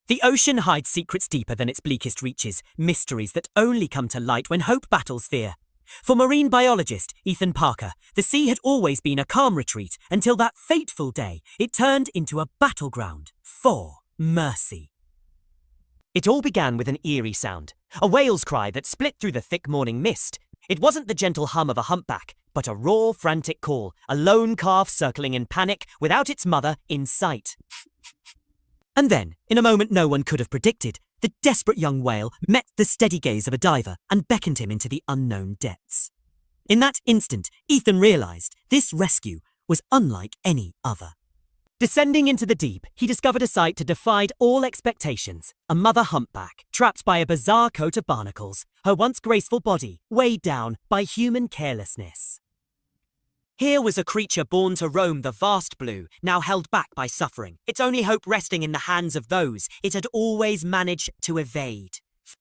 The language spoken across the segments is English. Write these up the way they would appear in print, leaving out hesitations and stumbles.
The ocean hides secrets deeper than its bleakest reaches, mysteries that only come to light when hope battles fear. For marine biologist Ethan Parker, the sea had always been a calm retreat until that fateful day it turned into a battleground for mercy. It all began with an eerie sound, a whale's cry that split through the thick morning mist. It wasn't the gentle hum of a humpback, but a raw, frantic call, a lone calf circling in panic without its mother in sight. And then, in a moment no one could have predicted, the desperate young whale met the steady gaze of a diver and beckoned him into the unknown depths. In that instant, Ethan realized this rescue was unlike any other. Descending into the deep, he discovered a sight that defied all expectations. A mother humpback, trapped by a bizarre coat of barnacles, her once graceful body weighed down by human carelessness. Here was a creature born to roam the vast blue, now held back by suffering, its only hope resting in the hands of those it had always managed to evade.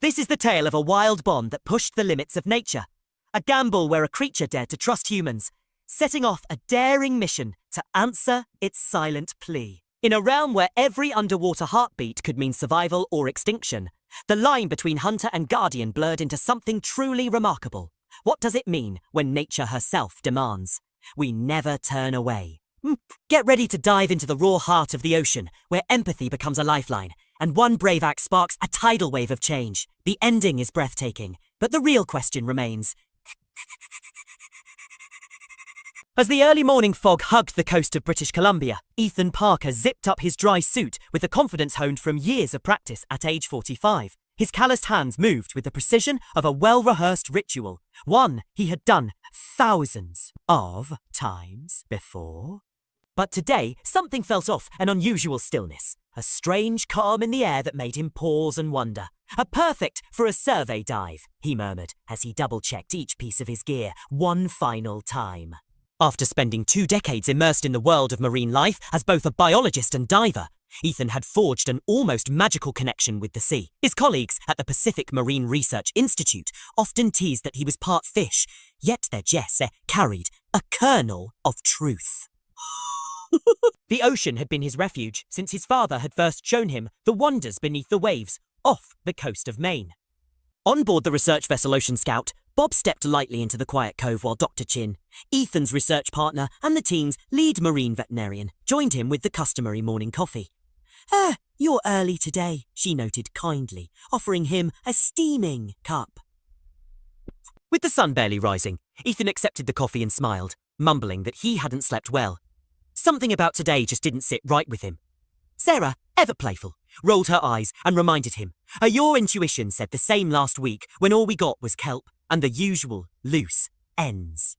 This is the tale of a wild bond that pushed the limits of nature, a gamble where a creature dared to trust humans, setting off a daring mission to answer its silent plea. In a realm where every underwater heartbeat could mean survival or extinction, the line between hunter and guardian blurred into something truly remarkable. What does it mean when nature herself demands? We never turn away. Get ready to dive into the raw heart of the ocean, where empathy becomes a lifeline, and one brave act sparks a tidal wave of change. The ending is breathtaking, but the real question remains. As the early morning fog hugged the coast of British Columbia, Ethan Parker zipped up his dry suit with the confidence honed from years of practice at age 45. His calloused hands moved with the precision of a well-rehearsed ritual, one he had done thousands of times before. But today, something felt off, an unusual stillness, a strange calm in the air that made him pause and wonder. Perfect for a survey dive, he murmured as he double-checked each piece of his gear one final time. After spending 2 decades immersed in the world of marine life as both a biologist and diver, Ethan had forged an almost magical connection with the sea. His colleagues at the Pacific Marine Research Institute often teased that he was part fish, yet their jest carried a kernel of truth. The ocean had been his refuge since his father had first shown him the wonders beneath the waves off the coast of Maine. On board the research vessel Ocean Scout, Bob stepped lightly into the quiet cove while Dr. Chin, Ethan's research partner and the team's lead marine veterinarian, joined him with the customary morning coffee. You're early today, she noted kindly, offering him a steaming cup. With the sun barely rising, Ethan accepted the coffee and smiled, mumbling that he hadn't slept well. Something about today just didn't sit right with him. Sarah, ever playful, rolled her eyes and reminded him, your intuition said the same last week when all we got was kelp and the usual loose ends.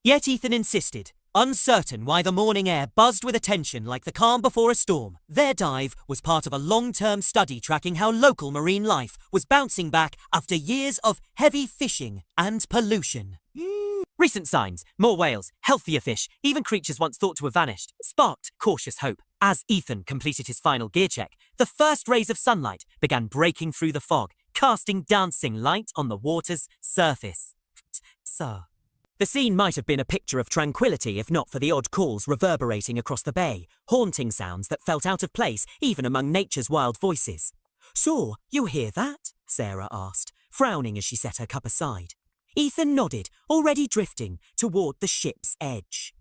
Yet Ethan insisted, uncertain why the morning air buzzed with attention like the calm before a storm. Their dive was part of a long-term study tracking how local marine life was bouncing back after years of heavy fishing and pollution. Recent signs, more whales, healthier fish, even creatures once thought to have vanished, sparked cautious hope. As Ethan completed his final gear check, the first rays of sunlight began breaking through the fog, casting dancing light on the water's surface. The scene might have been a picture of tranquility if not for the odd calls reverberating across the bay, haunting sounds that felt out of place even among nature's wild voices. So, you hear that? Sarah asked, frowning as she set her cup aside. Ethan nodded, already drifting toward the ship's edge.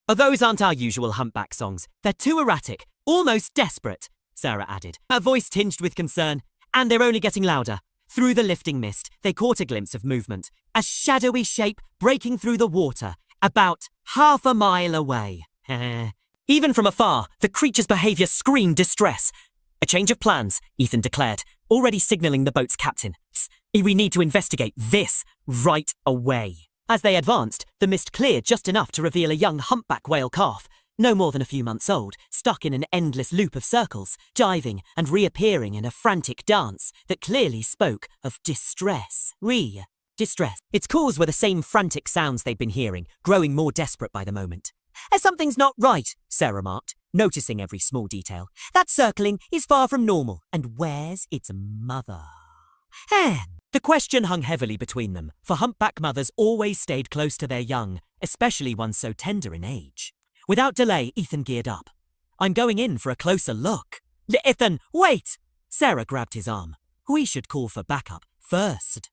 Those aren't our usual humpback songs. They're too erratic, almost desperate, Sarah added, her voice tinged with concern. And they're only getting louder. Through the lifting mist, they caught a glimpse of movement, a shadowy shape breaking through the water, about half a mile away. Even from afar, the creature's behaviour screamed distress. A change of plans, Ethan declared, already signalling the boat's captain. We need to investigate this right away. As they advanced, the mist cleared just enough to reveal a young humpback whale calf, no more than a few months old, stuck in an endless loop of circles, diving and reappearing in a frantic dance that clearly spoke of distress. Distress. Its cause were the same frantic sounds they'd been hearing, growing more desperate by the moment. Something's not right, Sarah remarked, noticing every small detail. That circling is far from normal. And where's its mother? The question hung heavily between them, for humpback mothers always stayed close to their young, especially ones so tender in age. Without delay, Ethan geared up. I'm going in for a closer look. Ethan, wait! Sarah grabbed his arm. We should call for backup first.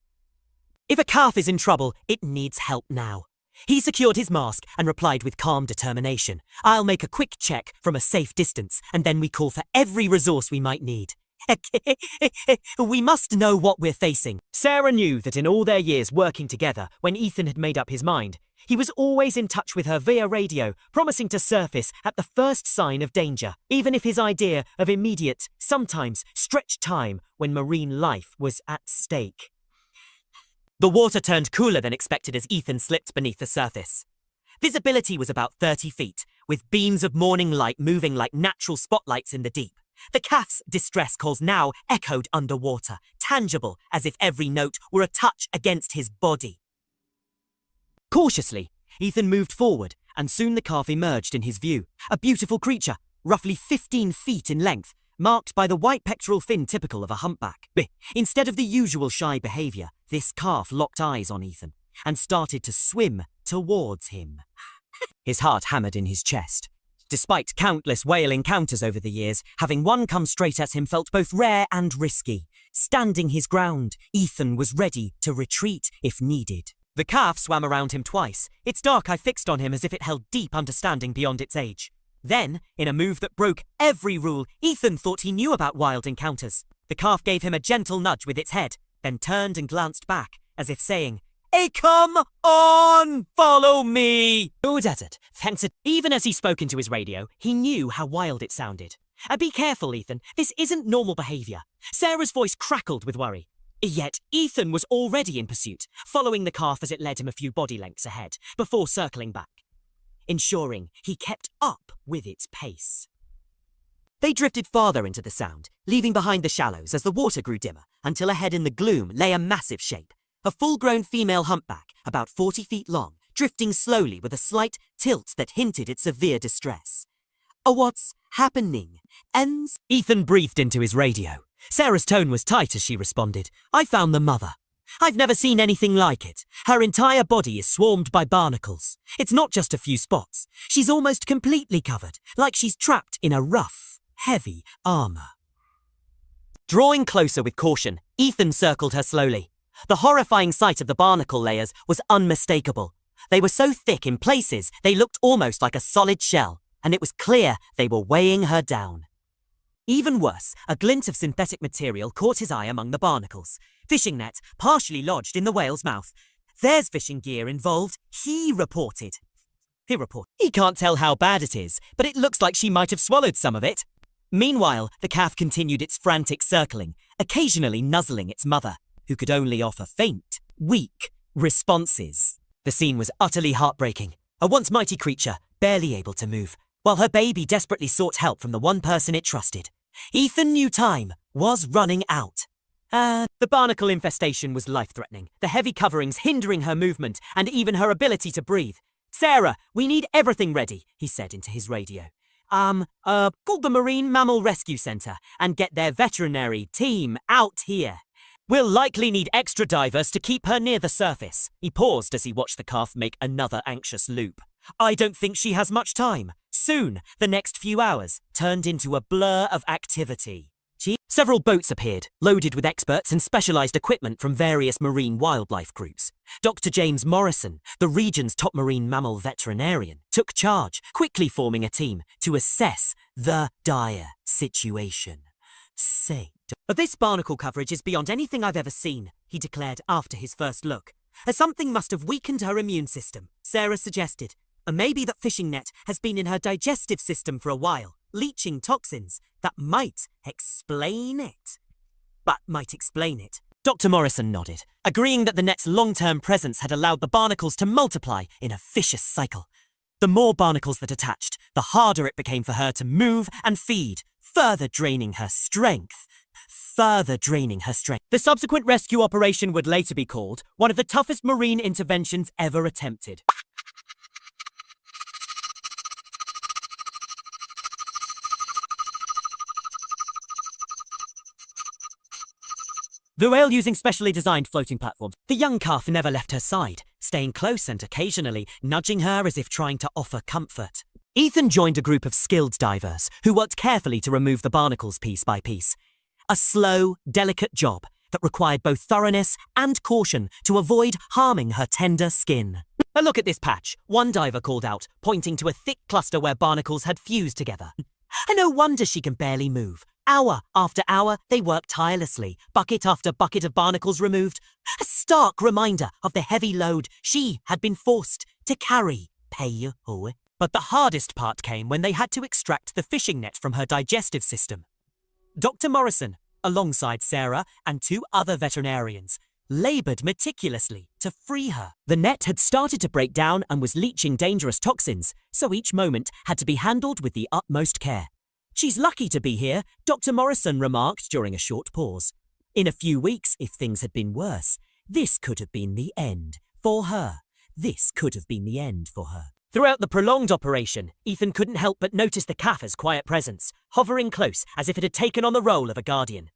If a calf is in trouble, it needs help now. He secured his mask and replied with calm determination. I'll make a quick check from a safe distance, and then we call for every resource we might need. We must know what we're facing. Sarah knew that in all their years working together, when Ethan had made up his mind, he was always in touch with her via radio, promising to surface at the first sign of danger, even if his idea of immediate, sometimes stretched time when marine life was at stake. The water turned cooler than expected as Ethan slipped beneath the surface. Visibility was about 30 feet, with beams of morning light moving like natural spotlights in the deep. The calf's distress calls now echoed underwater, tangible as if every note were a touch against his body. Cautiously, Ethan moved forward, and soon the calf emerged in his view, a beautiful creature, roughly 15 feet in length, marked by the white pectoral fin typical of a humpback. Instead of the usual shy behaviour, this calf locked eyes on Ethan and started to swim towards him. His heart hammered in his chest. Despite countless whale encounters over the years, having one come straight at him felt both rare and risky. Standing his ground, Ethan was ready to retreat if needed. The calf swam around him twice, its dark eye fixed on him as if it held deep understanding beyond its age. Then, in a move that broke every rule, Ethan thought he knew about wild encounters. The calf gave him a gentle nudge with its head, then turned and glanced back, as if saying, "Hey, come on, follow me!" Oh, desert, thanks. Even as he spoke into his radio, he knew how wild it sounded. Be careful, Ethan. This isn't normal behaviour. Sarah's voice crackled with worry. Yet Ethan was already in pursuit, following the calf as it led him a few body lengths ahead, before circling back, ensuring he kept up with its pace. They drifted farther into the sound, leaving behind the shallows as the water grew dimmer, until ahead in the gloom lay a massive shape, a full-grown female humpback, about 40 feet long, drifting slowly with a slight tilt that hinted at severe distress. What's happening? Ends? Ethan breathed into his radio. Sarah's tone was tight as she responded. I found the mother. I've never seen anything like it. Her entire body is swarmed by barnacles. It's not just a few spots. She's almost completely covered, like she's trapped in a rough, heavy armour. Drawing closer with caution, Ethan circled her slowly. The horrifying sight of the barnacle layers was unmistakable. They were so thick in places they looked almost like a solid shell, and it was clear they were weighing her down. Even worse, a glint of synthetic material caught his eye among the barnacles. Fishing net, partially lodged in the whale's mouth. There's fishing gear involved, he reported. He can't tell how bad it is, but it looks like she might have swallowed some of it. Meanwhile, the calf continued its frantic circling, occasionally nuzzling its mother, who could only offer faint, weak responses. The scene was utterly heartbreaking. A once mighty creature, barely able to move, while her baby desperately sought help from the one person it trusted. Ethan knew time was running out. The barnacle infestation was life-threatening, the heavy coverings hindering her movement and even her ability to breathe. Sarah, we need everything ready, he said into his radio. Call the Marine Mammal Rescue Centre and get their veterinary team out here. We'll likely need extra divers to keep her near the surface. He paused as he watched the calf make another anxious loop. I don't think she has much time. Soon, the next few hours turned into a blur of activity. Several boats appeared, loaded with experts and specialised equipment from various marine wildlife groups. Dr. James Morrison, the region's top marine mammal veterinarian, took charge, quickly forming a team to assess the dire situation. This barnacle coverage is beyond anything I've ever seen, he declared after his first look. Something must have weakened her immune system, Sarah suggested. Maybe that fishing net has been in her digestive system for a while, leaching toxins. That might explain it. Dr. Morrison nodded, agreeing that the net's long-term presence had allowed the barnacles to multiply in a vicious cycle. The more barnacles that attached, the harder it became for her to move and feed, further draining her strength. The subsequent rescue operation would later be called one of the toughest marine interventions ever attempted. The whale using specially designed floating platforms. The young calf never left her side, staying close and occasionally nudging her as if trying to offer comfort. Ethan joined a group of skilled divers who worked carefully to remove the barnacles piece by piece. A slow, delicate job that required both thoroughness and caution to avoid harming her tender skin. A look at this patch, one diver called out, pointing to a thick cluster where barnacles had fused together. And no wonder she can barely move. Hour after hour, they worked tirelessly, bucket after bucket of barnacles removed. A stark reminder of the heavy load she had been forced to carry. But the hardest part came when they had to extract the fishing net from her digestive system. Dr. Morrison, alongside Sarah and 2 other veterinarians, laboured meticulously to free her. The net had started to break down and was leaching dangerous toxins, so each moment had to be handled with the utmost care. She's lucky to be here, Dr. Morrison remarked during a short pause. In a few weeks, if things had been worse, this could have been the end for her. This could have been the end for her. Throughout the prolonged operation, Ethan couldn't help but notice the calf's quiet presence, hovering close as if it had taken on the role of a guardian.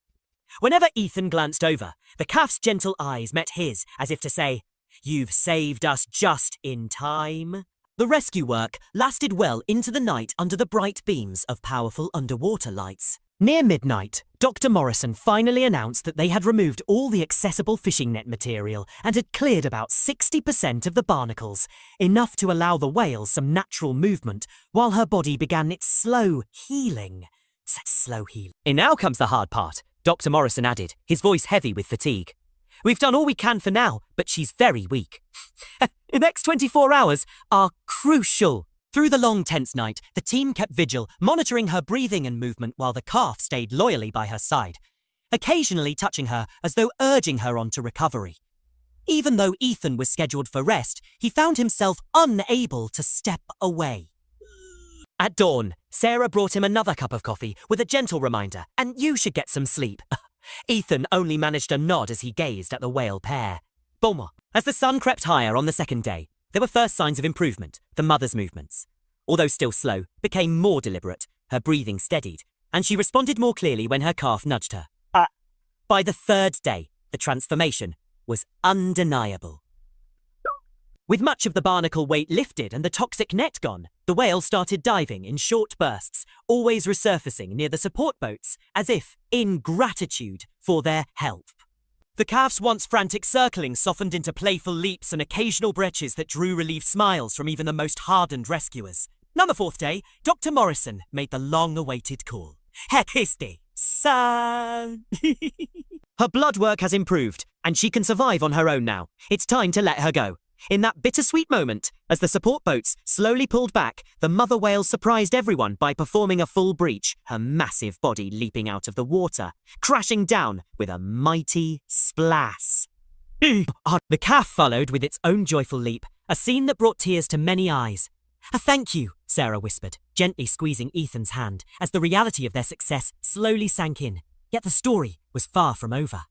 Whenever Ethan glanced over, the calf's gentle eyes met his as if to say, "You've saved us just in time." The rescue work lasted well into the night under the bright beams of powerful underwater lights. Near midnight, Dr. Morrison finally announced that they had removed all the accessible fishing net material and had cleared about 60% of the barnacles, enough to allow the whale some natural movement while her body began its slow healing. Slow healing. And now comes the hard part, Dr. Morrison added, his voice heavy with fatigue. We've done all we can for now, but she's very weak. The next 24 hours are crucial. Through the long, tense night, the team kept vigil, monitoring her breathing and movement while the calf stayed loyally by her side, occasionally touching her as though urging her on to recovery. Even though Ethan was scheduled for rest, he found himself unable to step away. At dawn, Sarah brought him another cup of coffee with a gentle reminder, and you should get some sleep. Ethan only managed a nod as he gazed at the whale pair. Bon. As the sun crept higher on the second day, there were first signs of improvement. The mother's movements, although still slow, became more deliberate, her breathing steadied, and she responded more clearly when her calf nudged her. By the third day, the transformation was undeniable. With much of the barnacle weight lifted and the toxic net gone, the whale started diving in short bursts, always resurfacing near the support boats, as if in gratitude for their help. The calf's once frantic circling softened into playful leaps and occasional bretches that drew relieved smiles from even the most hardened rescuers. On the fourth day, Dr. Morrison made the long-awaited call. Hekiste, son. Her blood work has improved, and she can survive on her own now. It's time to let her go. In that bittersweet moment, as the support boats slowly pulled back, the mother whale surprised everyone by performing a full breach, her massive body leaping out of the water, crashing down with a mighty splash. The calf followed with its own joyful leap, a scene that brought tears to many eyes. A thank you, Sarah whispered, gently squeezing Ethan's hand, as the reality of their success slowly sank in. Yet the story was far from over.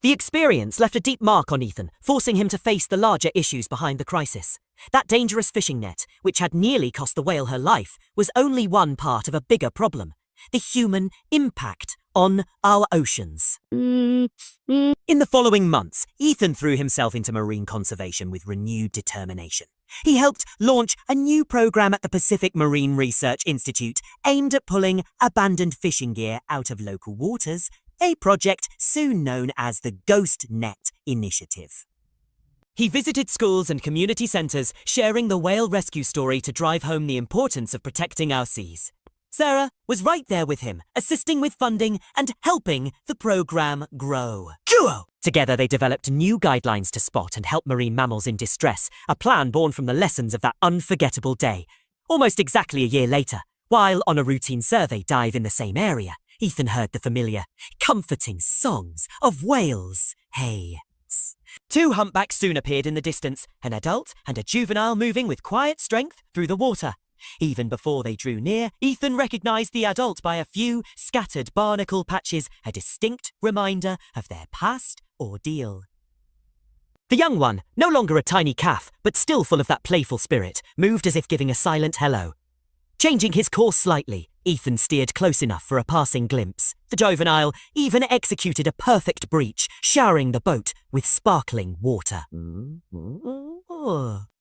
The experience left a deep mark on Ethan, forcing him to face the larger issues behind the crisis. That dangerous fishing net, which had nearly cost the whale her life, was only one part of a bigger problem: the human impact on our oceans. In the following months, Ethan threw himself into marine conservation with renewed determination. He helped launch a new program at the Pacific Marine Research Institute aimed at pulling abandoned fishing gear out of local waters, a project soon known as the Ghost Net Initiative. He visited schools and community centres, sharing the whale rescue story to drive home the importance of protecting our seas. Sarah was right there with him, assisting with funding and helping the program grow. Together they developed new guidelines to spot and help marine mammals in distress, a plan born from the lessons of that unforgettable day. Almost exactly a year later, while on a routine survey dive in the same area, Ethan heard the familiar, comforting songs of whales. Hey. 2 humpbacks soon appeared in the distance, an adult and a juvenile moving with quiet strength through the water. Even before they drew near, Ethan recognized the adult by a few scattered barnacle patches, a distinct reminder of their past ordeal. The young one, no longer a tiny calf, but still full of that playful spirit, moved as if giving a silent hello. Changing his course slightly, Ethan steered close enough for a passing glimpse. The juvenile even executed a perfect breach, showering the boat with sparkling water.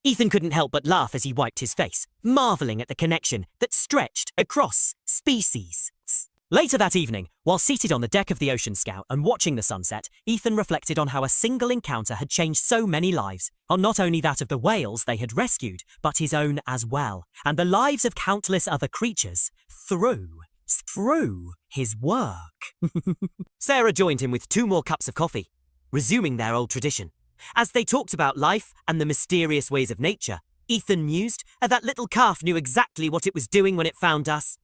Ethan couldn't help but laugh as he wiped his face, marvelling at the connection that stretched across species. Later that evening, while seated on the deck of the Ocean Scout and watching the sunset, Ethan reflected on how a single encounter had changed so many lives, on not only that of the whales they had rescued, but his own as well, and the lives of countless other creatures through his work. Sarah joined him with 2 more cups of coffee, resuming their old tradition. As they talked about life and the mysterious ways of nature, Ethan mused that little calf knew exactly what it was doing when it found us.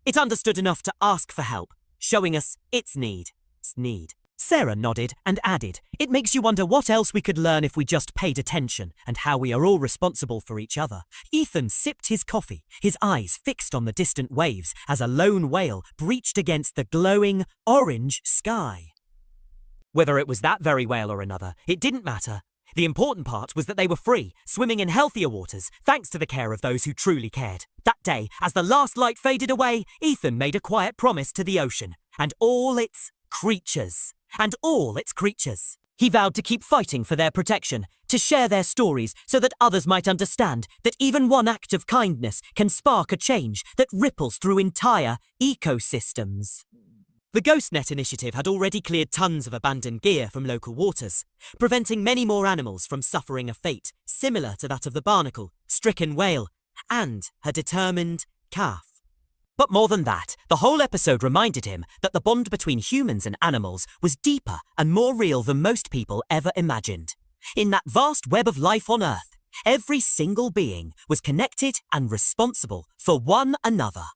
It understood enough to ask for help, showing us its need. Sarah nodded and added, "It makes you wonder what else we could learn if we just paid attention, and how we are all responsible for each other." Ethan sipped his coffee, his eyes fixed on the distant waves as a lone whale breached against the glowing orange sky. Whether it was that very whale or another, it didn't matter. The important part was that they were free, swimming in healthier waters, thanks to the care of those who truly cared. That day, as the last light faded away, Ethan made a quiet promise to the ocean, and all its creatures. He vowed to keep fighting for their protection, to share their stories so that others might understand that even one act of kindness can spark a change that ripples through entire ecosystems. The Ghost Net initiative had already cleared tons of abandoned gear from local waters, preventing many more animals from suffering a fate similar to that of the barnacle-stricken whale and her determined calf. But more than that, the whole episode reminded him that the bond between humans and animals was deeper and more real than most people ever imagined. In that vast web of life on Earth, every single being was connected and responsible for one another.